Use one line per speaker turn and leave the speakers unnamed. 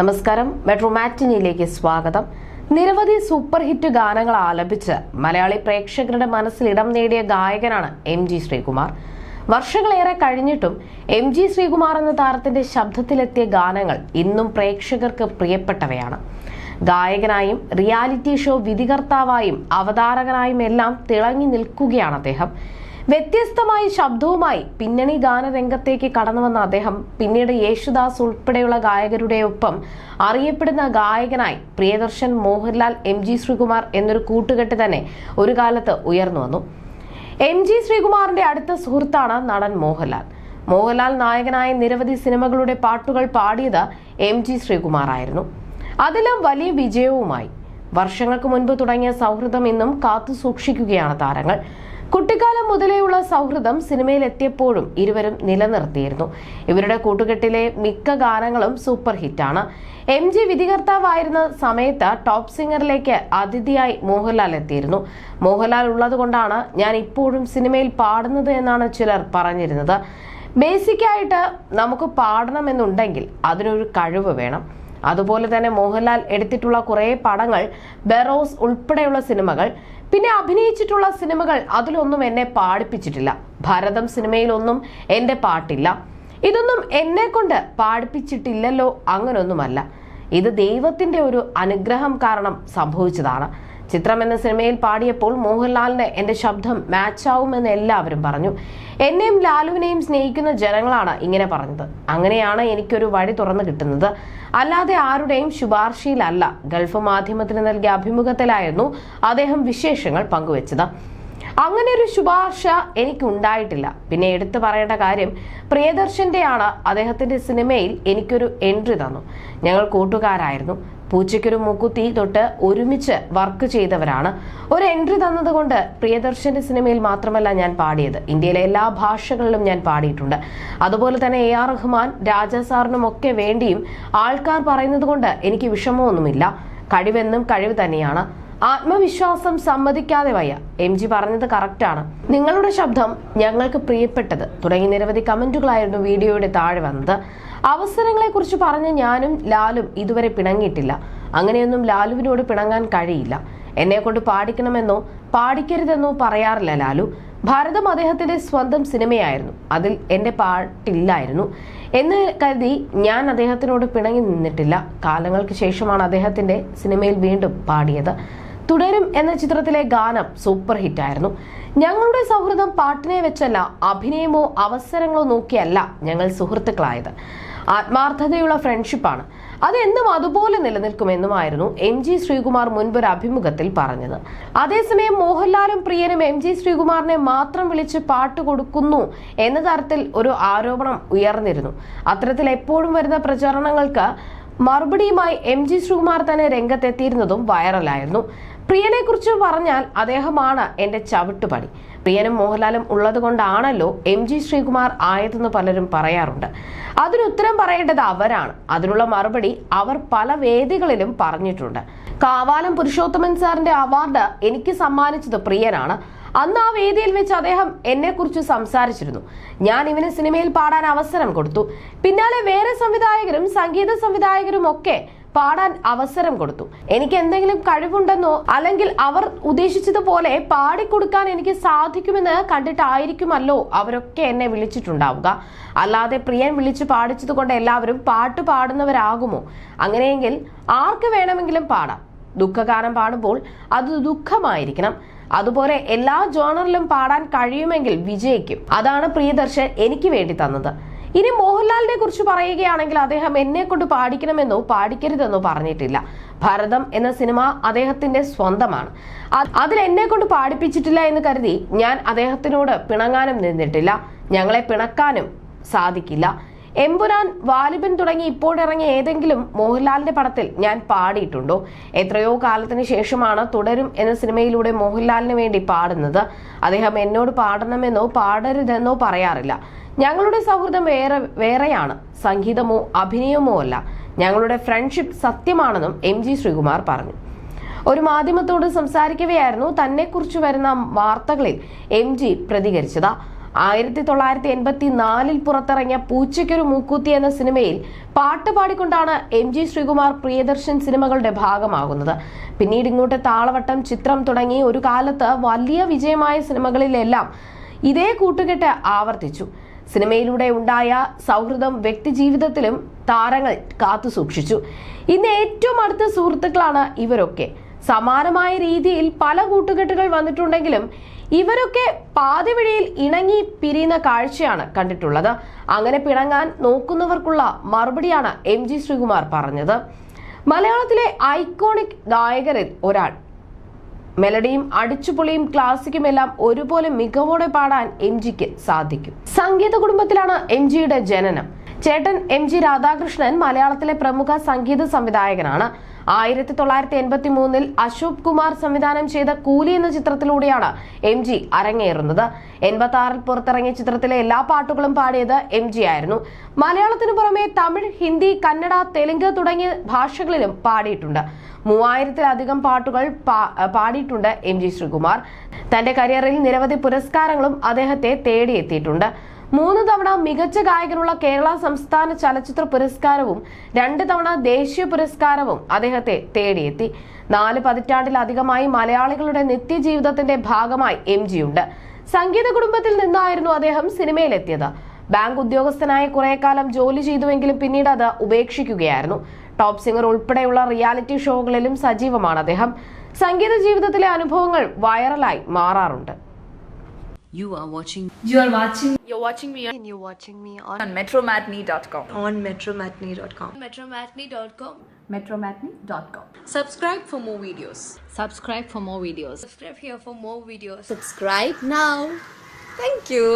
നമസ്കാരം. മെട്രോ മാറ്റിനിയിലേക്ക് സ്വാഗതം. നിരവധി സൂപ്പർ ഹിറ്റ് ഗാനങ്ങൾ ആലപിച്ച് മലയാളി പ്രേക്ഷകരുടെ മനസ്സിൽ ഇടം നേടിയ ഗായകനാണ് MG ശ്രീകുമാർ. വർഷങ്ങളേറെ കഴിഞ്ഞിട്ടും MG ശ്രീകുമാർ എന്ന താരത്തിന്റെ ശബ്ദത്തിലെത്തിയ ഗാനങ്ങൾ ഇന്നും പ്രേക്ഷകർക്ക് പ്രിയപ്പെട്ടവയാണ്. ഗായകനായും റിയാലിറ്റി ഷോ വിധികർത്താവായും അവതാരകനായും എല്ലാം തിളങ്ങി നിൽക്കുകയാണ് അദ്ദേഹം. വ്യത്യസ്തമായ ശബ്ദവുമായി പിന്നണി ഗാനരംഗത്തേക്ക് കടന്നു വന്ന അദ്ദേഹം പിന്നീട് യേശുദാസ് ഉൾപ്പെടെയുള്ള ഗായകരുടെ ഒപ്പം അറിയപ്പെടുന്ന ഗായകനായി പ്രിയദർശൻ, മോഹൻലാൽ, MG ശ്രീകുമാർ എന്നൊരു കൂട്ടുകെട്ട് തന്നെ ഒരു കാലത്ത് ഉയർന്നു വന്നു. MG ശ്രീകുമാറിന്റെ അടുത്ത സുഹൃത്താണ് നടൻ മോഹൻലാൽ. മോഹൻലാൽ നായകനായ നിരവധി സിനിമകളുടെ പാട്ടുകൾ പാടിയത് MG ശ്രീകുമാർ ആയിരുന്നു. അതിലും വലിയ വിജയവുമായി. വർഷങ്ങൾക്ക് മുൻപ് തുടങ്ങിയ സൗഹൃദം ഇന്നും കാത്തു സൂക്ഷിക്കുകയാണ് താരങ്ങൾ. കുട്ടിക്കാലം മുതലേയുള്ള സൗഹൃദം സിനിമയിൽ എത്തിയപ്പോഴും ഇരുവരും നിലനിർത്തിയിരുന്നു. ഇവരുടെ കൂട്ടുകെട്ടിലെ മിക്ക ഗാനങ്ങളും സൂപ്പർ ഹിറ്റാണ്. MG വിധികർത്താവായിരുന്ന സമയത്ത് ടോപ്പ് സിംഗറിലേക്ക് അതിഥിയായി മോഹൻലാൽ എത്തിയിരുന്നു. മോഹൻലാൽ ഉള്ളതുകൊണ്ടാണ് ഞാൻ ഇപ്പോഴും സിനിമയിൽ പാടുന്നത് എന്നാണ് ചിലർ പറഞ്ഞിരുന്നത്. ബേസിക്കായിട്ട് നമുക്ക് പാടണമെന്നുണ്ടെങ്കിൽ അതിനൊരു കഴിവ് വേണം. അതുപോലെ തന്നെ മോഹൻലാൽ എടുത്തിട്ടുള്ള കുറേ പടങ്ങൾ, ബെറോസ് ഉൾപ്പെടെയുള്ള സിനിമകൾ, പിന്നെ അഭിനയിച്ചിട്ടുള്ള സിനിമകൾ, അതിലൊന്നും എന്നെ പാടിപ്പിച്ചിട്ടില്ല. ഭരതം സിനിമയിലൊന്നും എന്റെ പാട്ടില്ല. ഇതൊന്നും എന്നെ കൊണ്ട് പാടിപ്പിച്ചിട്ടില്ലല്ലോ. അങ്ങനൊന്നുമല്ല. ഇത് ദൈവത്തിന്റെ ഒരു അനുഗ്രഹം കാരണം സംഭവിച്ചതാണ്. ചിത്രം എന്ന സിനിമയിൽ പാടിയപ്പോൾ മോഹൻലാലിന് എന്റെ ശബ്ദം മാച്ചാവുമെന്ന് എല്ലാവരും പറഞ്ഞു. എന്നെയും ലാലുവിനെയും സ്നേഹിക്കുന്ന ജനങ്ങളാണ് ഇങ്ങനെ പറഞ്ഞത്. അങ്ങനെയാണ് എനിക്കൊരു വഴി തുറന്നു കിട്ടുന്നത്. അല്ലാതെ ആരുടെയും ശുപാർശയിലല്ല. ഗൾഫ് മാധ്യമത്തിന് നൽകിയ അഭിമുഖത്തിലായിരുന്നു അദ്ദേഹം വിശേഷങ്ങൾ പങ്കുവച്ചത്. അങ്ങനെ ഒരു ശുപാർശ എനിക്ക് ഉണ്ടായിട്ടില്ല. പിന്നെ എടുത്തു പറയേണ്ട കാര്യം പ്രിയദർശന്റെയാണ്. അദ്ദേഹത്തിന്റെ സിനിമയിൽ എനിക്കൊരു എൻട്രി തന്നു. ഞങ്ങൾ കൂട്ടുകാരായിരുന്നു. പൂച്ചയ്ക്കൊരു മൂക്കുത്തി തൊട്ട് ഒരുമിച്ച് വർക്ക് ചെയ്തവരാണ്. ഒരു എൻട്രി തന്നതുകൊണ്ട് പ്രിയദർശന്റെ സിനിമയിൽ മാത്രമല്ല ഞാൻ പാടിയത്, ഇന്ത്യയിലെ എല്ലാ ഭാഷകളിലും ഞാൻ പാടിയിട്ടുണ്ട്. അതുപോലെ തന്നെ AR റഹ്മാൻ, രാജാ സാറിനും ഒക്കെ വേണ്ടിയും ആൾക്കാർ പറയുന്നത് കൊണ്ട് എനിക്ക് വിഷമമൊന്നുമില്ല. കഴിവെന്നും കഴിവ് തന്നെയാണ്. ആത്മവിശ്വാസം സമ്മതിക്കാതെ വയ്യ. MG പറഞ്ഞത് കറക്റ്റാണ്. നിങ്ങളുടെ ശബ്ദം ഞങ്ങൾക്ക് പ്രിയപ്പെട്ടത് തുടങ്ങി നിരവധി കമന്റുകളായിരുന്നു വീഡിയോയുടെ താഴെ വന്നത്. അവസരങ്ങളെ കുറിച്ച് പറഞ്ഞ ഞാനും ലാലും ഇതുവരെ പിണങ്ങിയിട്ടില്ല. അങ്ങനെയൊന്നും ലാലുവിനോട് പിണങ്ങാൻ കഴിയില്ല. എന്നെ കൊണ്ട് പാടിക്കണമെന്നോ പാടിക്കരുതെന്നോ പറയാറില്ല ലാലു. ഭാരതം അദ്ദേഹത്തിന്റെ സ്വന്തം സിനിമയായിരുന്നു. അതിൽ എന്റെ പാട്ടില്ലായിരുന്നു എന്ന് കരുതി ഞാൻ അദ്ദേഹത്തിനോട് പിണങ്ങി നിന്നിട്ടില്ല. കാലങ്ങൾക്ക് ശേഷമാണ് അദ്ദേഹത്തിന്റെ സിനിമയിൽ വീണ്ടും പാടിയത്. തുടരും എന്ന ചിത്രത്തിലെ ഗാനം സൂപ്പർ ഹിറ്റായിരുന്നു. ഞങ്ങളുടെ സൗഹൃദം പാട്ടിനെ വെച്ചല്ല, അഭിനയമോ അവസരങ്ങളോ നോക്കിയല്ല ഞങ്ങൾ സുഹൃത്തുക്കളായത്. ആത്മാർത്ഥതയുള്ള ഫ്രണ്ട്ഷിപ്പാണ്. അതെന്നും അതുപോലെ നിലനിൽക്കുമെന്നുമായിരുന്നു MG ശ്രീകുമാർ മുൻപൊരു അഭിമുഖത്തിൽ പറഞ്ഞത്. അതേസമയം മോഹൻലാലും പ്രിയനും MG ശ്രീകുമാറിനെ മാത്രം വിളിച്ച് പാട്ട് കൊടുക്കുന്നു എന്ന തരത്തിൽ ഒരു ആരോപണം ഉയർന്നിരുന്നു. അത്തരത്തിൽ എപ്പോഴും വരുന്ന പ്രചരണങ്ങൾക്ക് മറുപടിയുമായി MG ശ്രീകുമാർ തന്നെ രംഗത്തെത്തിയിരുന്നതും വൈറലായിരുന്നു. പ്രിയനെ കുറിച്ച് പറഞ്ഞാൽ അദ്ദേഹമാണ് എന്റെ ചവിട്ടുപടി. പ്രിയനും മോഹൻലാലും ഉള്ളത് കൊണ്ടാണല്ലോ MG ശ്രീകുമാർ ആയതെന്ന് പലരും പറയാറുണ്ട്. അതിനുത്തരം പറയേണ്ടത് അവരാണ്. അതിനുള്ള മറുപടി അവർ പല വേദികളിലും പറഞ്ഞിട്ടുണ്ട്. കാവാലം പുരുഷോത്തമൻ സാറിന്റെ അവാർഡ് എനിക്ക് സമ്മാനിച്ചത് പ്രിയനാണ്. അന്ന് ആ വേദിയിൽ വെച്ച് അദ്ദേഹം എന്നെ കുറിച്ച് സംസാരിച്ചിരുന്നു. ഞാൻ ഇവന് സിനിമയിൽ പാടാൻ അവസരം കൊടുത്തു. പിന്നാലെ വേറെ സംവിധായകരും സംഗീത സംവിധായകരും ഒക്കെ പാടാൻ അവസരം കൊടുത്തു. എനിക്ക് എന്തെങ്കിലും കഴിവുണ്ടെന്നോ അല്ലെങ്കിൽ അവർ ഉദ്ദേശിച്ചതുപോലെ പാടിക്കൊടുക്കാൻ എനിക്ക് സാധിക്കുമെന്ന് കണ്ടിട്ടായിരിക്കുമല്ലോ അവരൊക്കെ എന്നെ വിളിച്ചിട്ടുണ്ടാവുക. അല്ലാതെ പ്രിയൻ വിളിച്ച് പാടിച്ചത് കൊണ്ട് എല്ലാവരും പാട്ട് പാടുന്നവരാകുമോ? അങ്ങനെയെങ്കിൽ ആർക്ക് വേണമെങ്കിലും പാടാം. ദുഃഖഗാനം പാടുമ്പോൾ അത് ദുഃഖമായിരിക്കണം. അതുപോലെ എല്ലാ ജോണറിലും പാടാൻ കഴിയുമെങ്കിൽ വിജയിക്കും. അതാണ് പ്രിയദർശൻ എനിക്ക് വേണ്ടി തന്നത്. ഇനി മോഹൻലാലിനെ കുറിച്ച് പറയുകയാണെങ്കിൽ അദ്ദേഹം എന്നെ കൊണ്ട് പാടിക്കണമെന്നോ പാടിക്കരുതെന്നോ പറഞ്ഞിട്ടില്ല. ഭരതം എന്ന സിനിമ അദ്ദേഹത്തിന്റെ സ്വന്തമാണ്. അതിൽ എന്നെ കൊണ്ട് പാടിപ്പിച്ചിട്ടില്ല എന്ന് കരുതി ഞാൻ അദ്ദേഹത്തിനോട് പിണങ്ങാനും നിന്നിട്ടില്ല. ഞങ്ങളെ പിണക്കാനും സാധിക്കില്ല. എമ്പുരാൻ, വാലിബൻ തുടങ്ങി ഇപ്പോഴിറങ്ങിയ ഏതെങ്കിലും മോഹൻലാലിന്റെ പടത്തിൽ ഞാൻ പാടിയിട്ടുണ്ടോ? എത്രയോ കാലത്തിന് ശേഷമാണ് തുടരും എന്ന സിനിമയിലൂടെ മോഹൻലാലിന് വേണ്ടി പാടുന്നത്. അദ്ദേഹം എന്നോട് പാടണമെന്നോ പാടരുതെന്നോ പറയാറില്ല. ഞങ്ങളുടെ സൗഹൃദം വേറെയാണ്. സംഗീതമോ അഭിനയമോ അല്ല. ഞങ്ങളുടെ ഫ്രണ്ട്ഷിപ്പ് സത്യമാണെന്നും MG ശ്രീകുമാർ പറഞ്ഞു. ഒരു മാധ്യമത്തോട് സംസാരിക്കവെയായിരുന്നു തന്നെ കുറിച്ച് വരുന്ന വാർത്തകളിൽ MG പ്രതികരിച്ചത്. 1984 പുറത്തിറങ്ങിയ പൂച്ചയ്ക്കൊരു മൂക്കുത്തി എന്ന സിനിമയിൽ പാട്ട് പാടിക്കൊണ്ടാണ് എം ജി ശ്രീകുമാർ പ്രിയദർശൻ സിനിമകളുടെ ഭാഗമാകുന്നത്. പിന്നീട് ഇങ്ങോട്ട് താളവട്ടം, ചിത്രം തുടങ്ങി ഒരു കാലത്ത് വലിയ വിജയമായ സിനിമകളിലെല്ലാം ഇതേ കൂട്ടുകെട്ട് ആവർത്തിച്ചു. സിനിമയിലൂടെ ഉണ്ടായ സൗഹൃദം വ്യക്തിജീവിതത്തിലും താരങ്ങൾ കാത്തുസൂക്ഷിച്ചു. ഇന്ന് ഏറ്റവും അടുത്ത സുഹൃത്തുക്കളാണ് ഇവരൊക്കെ. സമാനമായ രീതിയിൽ പല കൂട്ടുകെട്ടുകൾ വന്നിട്ടുണ്ടെങ്കിലും ഇവരൊക്കെ പാതിവഴിയിൽ ഇണങ്ങി പിരിയുന്ന കാഴ്ചയാണ് കണ്ടിട്ടുള്ളത്. അങ്ങനെ പിണങ്ങാൻ നോക്കുന്നവർക്കുള്ള മറുപടിയാണ് എം ജി ശ്രീകുമാർ പറഞ്ഞത്. മലയാളത്തിലെ ഐക്കോണിക് ഗായകരിൽ ഒരാൾ. മെലഡിയും അടിച്ചുപൊളിയും ക്ലാസിക്കുമെല്ലാം ഒരുപോലെ മികവോടെ പാടാൻ എം ജിക്ക് സാധിക്കും. സംഗീത കുടുംബത്തിലാണ് എം ജിയുടെ ജനനം. ചേട്ടൻ എം ജി രാധാകൃഷ്ണൻ മലയാളത്തിലെ പ്രമുഖ സംഗീത സംവിധായകനാണ്. 1983 അശോക് കുമാർ സംവിധാനം ചെയ്ത കൂലി എന്ന ചിത്രത്തിലൂടെയാണ് എം ജി അരങ്ങേറുന്നത്. 86 പുറത്തിറങ്ങിയ ചിത്രത്തിലെ എല്ലാ പാട്ടുകളും പാടിയത് എം ജി ആയിരുന്നു. മലയാളത്തിനു പുറമെ തമിഴ്, ഹിന്ദി, കന്നഡ, തെലുങ്ക് തുടങ്ങിയ ഭാഷകളിലും പാടിയിട്ടുണ്ട്. 3000-ലധികം പാട്ടുകൾ പാടിയിട്ടുണ്ട് എം ജി ശ്രീകുമാർ. തന്റെ കരിയറിൽ നിരവധി പുരസ്കാരങ്ങളും അദ്ദേഹത്തെ തേടിയെത്തിയിട്ടുണ്ട്. 3 തവണ മികച്ച ഗായകനുള്ള കേരള സംസ്ഥാന ചലച്ചിത്ര പുരസ്കാരവും 2 തവണ ദേശീയ പുരസ്കാരവും അദ്ദേഹത്തെ തേടിയെത്തി. 4 പതിറ്റാണ്ടിലധികമായി മലയാളികളുടെ നിത്യജീവിതത്തിന്റെ ഭാഗമായി എം ജി ഉണ്ട്. സംഗീത കുടുംബത്തിൽ നിന്നായിരുന്നു അദ്ദേഹം സിനിമയിലെത്തിയത്. ബാങ്ക് ഉദ്യോഗസ്ഥനായ കുറെ കാലം ജോലി ചെയ്തുവെങ്കിലും പിന്നീട് അത് ഉപേക്ഷിക്കുകയായിരുന്നു. ടോപ്പ് സിംഗർ ഉൾപ്പെടെയുള്ള റിയാലിറ്റി ഷോകളിലും സജീവമാണ് അദ്ദേഹം. സംഗീത ജീവിതത്തിലെ അനുഭവങ്ങൾ വൈറലായി മാറാറുണ്ട്.
You're watching
me
on metromatney.com.
on metromatney.com.
metromatney.com.
Subscribe for more videos.
Subscribe for more videos.
Subscribe here for more videos.
Subscribe now.
Thank you.